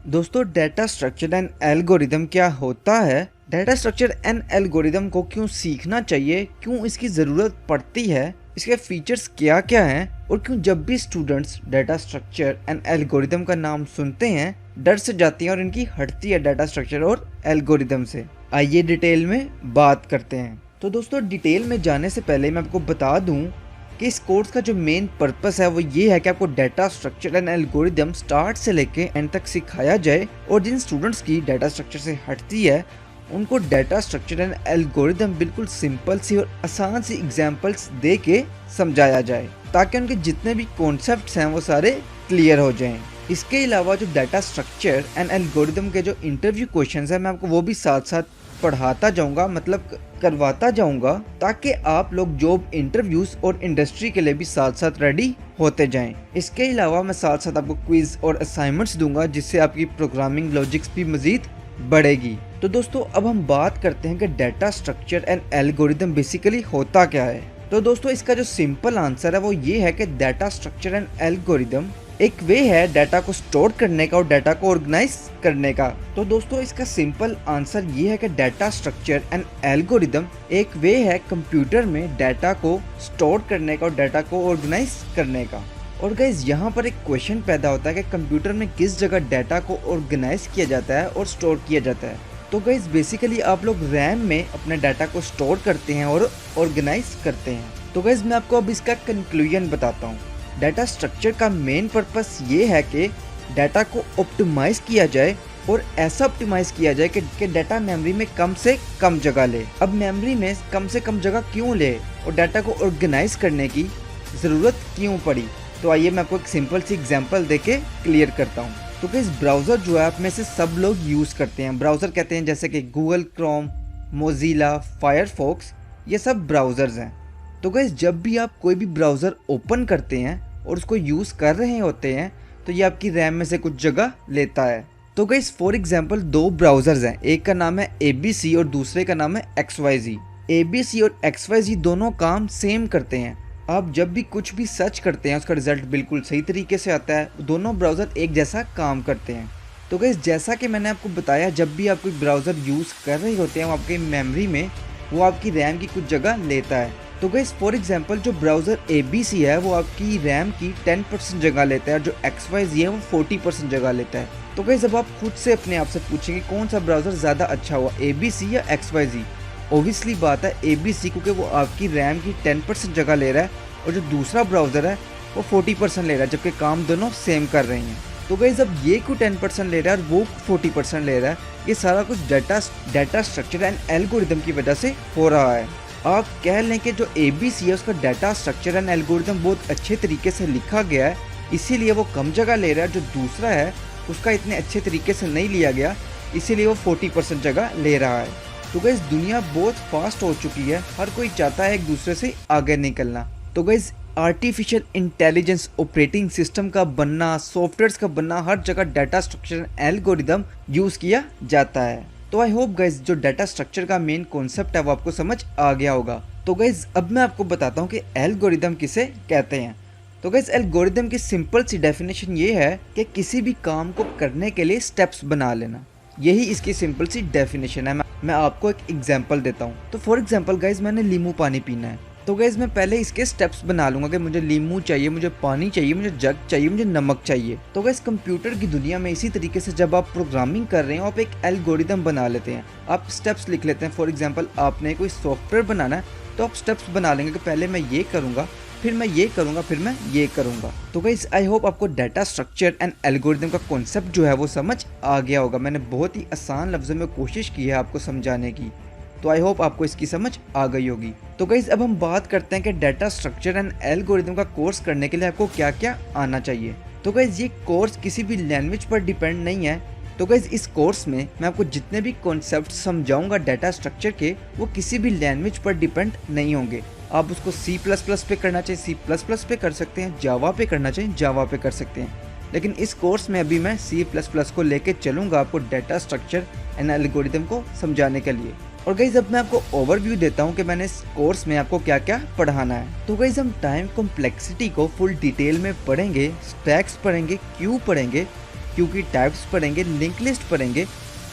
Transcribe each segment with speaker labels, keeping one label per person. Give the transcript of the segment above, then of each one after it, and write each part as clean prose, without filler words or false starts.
Speaker 1: दोस्तों, data structure and algorithm क्या होता है? डाटा स्ट्रक्चर एंड एल्गोरिदम को क्यों सीखना चाहिए, क्यों इसकी ज़रूरत पड़ती है, इसके फीचर्स क्या क्या हैं और क्यों जब भी students data structure and algorithm का नाम सुनते हैं डर से जाती हैं और इनकी हटती है डाटा स्ट्रक्चर और एल्गोरिदम से। आइए डिटेल में बात करते हैं। तो दोस्तों, डिटेल में जाने से पहले मैं आपको बता दूं कि इस कोर्स का जो मेन पर्पस है वो ये है कि आपको data structure and algorithm start से लेके एंड तक सिखाया जाए और जिन स्टूडेंट्स की डाटा स्ट्रक्चर से हटती है उनको डाटा स्ट्रक्चर एंड एल्गोरिदम बिल्कुल सिंपल सी और आसान सी एग्जांपल्स दे के समझाया जाए ताकि उनके जितने भी कॉन्सेप्ट्स हैं वो सारे क्लियर हो जाएं। इसके अलावा जो डाटा स्ट्रक्चर एंड एल्गोरिदम के जो इंटरव्यू क्वेश्चंस हैं मैं आपको वो भी साथ साथ पढ़ाता जाऊंगा, मतलब करवाता जाऊंगा, ताकि आप लोग जॉब इंटरव्यूज और इंडस्ट्री के लिए भी साथ साथ रेडी होते जाएं। इसके अलावा मैं साथ साथ आपको क्विज और असाइनमेंट्स दूंगा जिससे आपकी प्रोग्रामिंग लॉजिक्स भी मजीद बढ़ेगी। तो दोस्तों, अब हम बात करते हैं कि data structure and algorithm basically होता क्या है। तो दोस्तों, इसका जो सिंपल आंसर है वो ये है कि डाटा स्ट्रक्चर एंड एल्गोरिदम एक वे है डाटा को स्टोर करने का और डाटा को ऑर्गेनाइज करने का। तो दोस्तों, इसका सिंपल आंसर ये है कि डाटा स्ट्रक्चर एंड एल्गोरिदम एक वे है कंप्यूटर में डाटा को स्टोर करने का और डाटा को ऑर्गेनाइज करने का। और गाइज, यहाँ पर एक क्वेश्चन पैदा होता है कि कंप्यूटर में किस जगह डाटा को ऑर्गेनाइज किया जाता है और स्टोर किया जाता है। तो गाइज, बेसिकली आप लोग रैम में अपने डाटा को स्टोर करते हैं और ऑर्गेनाइज करते हैं। तो गाइज, मैं आपको अब इसका कंक्लूजन बताता हूँ। डाटा स्ट्रक्चर का मेन पर्पस ये है कि डाटा को ऑप्टिमाइज किया जाए और ऐसा ऑप्टिमाइज किया जाए कि डाटा मेमोरी में कम से कम जगह ले। अब मेमोरी में कम से कम जगह क्यों ले और डाटा को ऑर्गेनाइज करने की ज़रूरत क्यों पड़ी? तो आइए मैं आपको एक सिंपल सी एग्जांपल देके क्लियर करता हूँ। तो गाइस, ब्राउज़र जो है आप में से सब लोग यूज़ करते हैं। ब्राउज़र कहते हैं जैसे कि गूगल क्रोम, मोजिला, फायरफॉक्स, ये सब ब्राउज़र्स हैं। तो गाइस, जब भी आप कोई भी ब्राउज़र ओपन करते हैं और उसको यूज़ कर रहे होते हैं तो ये आपकी रैम में से कुछ जगह लेता है। तो गाइस, फॉर एग्जांपल दो ब्राउज़र्स हैं, एक का नाम है ABC और दूसरे का नाम है XYZ। ABC और XYZ दोनों काम सेम करते हैं। आप जब भी कुछ भी सर्च करते हैं उसका रिजल्ट बिल्कुल सही तरीके से आता है। दोनों ब्राउज़र एक जैसा काम करते हैं। तो गाइस, जैसा कि मैंने आपको बताया, जब भी आप कोई ब्राउज़र यूज़ कर रहे होते हैं वो आपकी मेमोरी में वो आपकी रैम की कुछ जगह लेता है। तो गाइस, फॉर एग्जांपल जो ब्राउज़र ABC है वो आपकी रैम की 10% जगह लेता है और जो XYZ है वो 40% जगह लेता है। तो गाइस, अब आप खुद से अपने आप से पूछेंगे कौन सा ब्राउज़र ज़्यादा अच्छा हुआ, ABC या XYZ? ओबियसली बात है ABC, क्योंकि वो आपकी रैम की 10% जगह ले रहा है और जो दूसरा ब्राउज़र है वो 40% ले रहा है, जबकि काम दोनों सेम कर रहे हैं। तो गाइस, अब ये क्यों 10% ले रहा है और वो 40% ले रहा है? ये सारा कुछ डाटा स्ट्रक्चर एंड एल्गोरिदम की वजह से हो रहा है। आप कह लें कि जो ABC है उसका डाटा स्ट्रक्चर एंड एल्गोरिदम बहुत अच्छे तरीके से लिखा गया है, इसीलिए वो कम जगह ले रहा है। जो दूसरा है उसका इतने अच्छे तरीके से नहीं लिया गया, इसीलिए वो 40% जगह ले रहा है। तो गाइस, दुनिया बहुत फास्ट हो चुकी है, हर कोई चाहता है एक दूसरे से आगे निकलना। तो guys, artificial intelligence operating system का बनना, सॉफ्टवेयर्स का बनना, हर जगह डाटा स्ट्रक्चर एल्गोरिदम यूज़ किया जाता है। तो आई होप गाइस, जो डाटा स्ट्रक्चर का मेन कॉन्सेप्ट है वो आपको समझ आ गया होगा। तो गाइस, अब मैं आपको बताता हूँ कि एल्गोरिदम किसे कहते हैं। तो गाइस, एल्गोरिदम की सिंपल सी डेफिनेशन ये है कि किसी भी काम को करने के लिए स्टेप्स बना लेना। यही इसकी सिंपल सी डेफिनेशन है। मैं आपको एक एग्जांपल देता हूँ। तो फॉर एग्जांपल गाइस, मैंने नींबू पानी पीना है। तो गाइस, मैं पहले इसके स्टेप्स बना लूंगा कि मुझे नींबू चाहिए, मुझे पानी चाहिए, मुझे जग चाहिए, मुझे नमक चाहिए। तो गाइस, कंप्यूटर की दुनिया में इसी तरीके से जब आप प्रोग्रामिंग कर रहे हैं आप एक एल्गोरिदम बना लेते हैं, आप स्टेप्स लिख लेते हैं। फॉर एग्जांपल, आपने कोई सॉफ्टवेयर बनाना है तो आप स्टेप्स बना लेंगे कि पहले मैं ये करूँगा, फिर मैं ये करूँगा, फिर मैं ये करूँगा। तो गाइस, आई होप आपको डाटा स्ट्रक्चर एंड एल्गोरिदम का कॉन्सेप्ट जो है वो समझ आ गया होगा। मैंने बहुत ही आसान लफ्ज़ों में कोशिश की है आपको समझाने की, तो आई होप आपको इसकी समझ आ गई होगी। तो गाइस, अब हम बात करते हैं कि डाटा स्ट्रक्चर एंड एल्गोरिदम का कोर्स करने के लिए आपको क्या क्या आना चाहिए। तो गाइस, ये कोर्स किसी भी लैंग्वेज पर डिपेंड नहीं है। तो गाइस, इस कोर्स में मैं आपको जितने भी कॉन्सेप्ट समझाऊंगा डाटा स्ट्रक्चर के, वो किसी भी लैंग्वेज पर डिपेंड नहीं होंगे। आप उसको C++ पे करना चाहिए C++ पे कर सकते हैं, जावा पे करना चाहिए जावा पे कर सकते हैं। लेकिन इस कोर्स में अभी मैं C++ को लेके चलूँगा आपको डाटा स्ट्रक्चर एंड एल्गोरिदम को समझाने के लिए। और गाइस, अब मैं आपको ओवरव्यू देता हूँ कि मैंने इस कोर्स में आपको क्या क्या पढ़ाना है। तो गाइस, हम टाइम कॉम्प्लेक्सिटी को फुल डिटेल में पढ़ेंगे, स्टैक्स पढ़ेंगे, क्यू पढ़ेंगे, क्यू की टाइप्स पढ़ेंगे, लिंक लिस्ट पढ़ेंगे,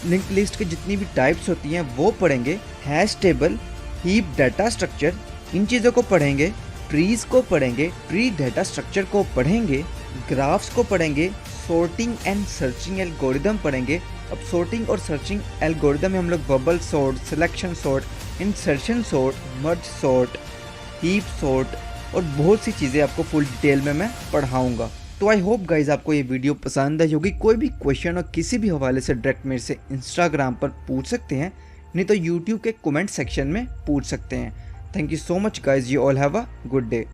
Speaker 1: लिंक लिस्ट की जितनी भी टाइप्स होती हैं वो पढ़ेंगे, hash table, heap data structure, इन चीज़ों को पढ़ेंगे, ट्रीज को पढ़ेंगे, ट्री डाटा स्ट्रक्चर को पढ़ेंगे, ग्राफ्स को पढ़ेंगे, सॉर्टिंग एंड सर्चिंग एल्गोरिदम पढ़ेंगे। अब सॉर्टिंग और सर्चिंग एल्गोरिदम में हम लोग bubble sort, selection sort, insertion sort, merge sort, heap sort और बहुत सी चीज़ें आपको फुल डिटेल में मैं पढ़ाऊँगा। तो आई होप गाइज आपको ये वीडियो पसंद आई होगी। कोई भी क्वेश्चन और किसी भी हवाले से डायरेक्ट मेरे से इंस्टाग्राम पर पूछ सकते हैं, नहीं तो यूट्यूब के कमेंट सेक्शन में पूछ सकते हैं। Thank you so much guys, you all have a good day.